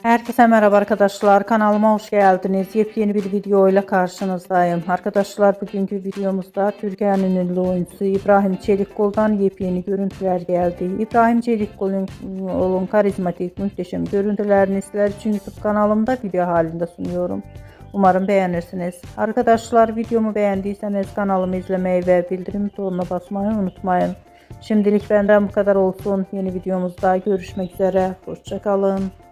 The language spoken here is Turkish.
Herkese merhaba arkadaşlar. Kanalıma hoş geldiniz. Yepyeni bir video ile karşınızdayım. Arkadaşlar bugünkü videomuzda Türkiye'nin ünlü oyuncusu İbrahim Çelikkol'dan yepyeni görüntüler geldi. İbrahim Çelikkol'un karizmatik, muhteşem görüntülerini sizler için YouTube kanalımda video halinde sunuyorum. Umarım beğenirsiniz. Arkadaşlar videomu beğendiyseniz kanalımı izlemeyi ve bildirim butonuna basmayı unutmayın. Şimdilik benden bu kadar olsun. Yeni videomuzda görüşmek üzere. Hoşça kalın.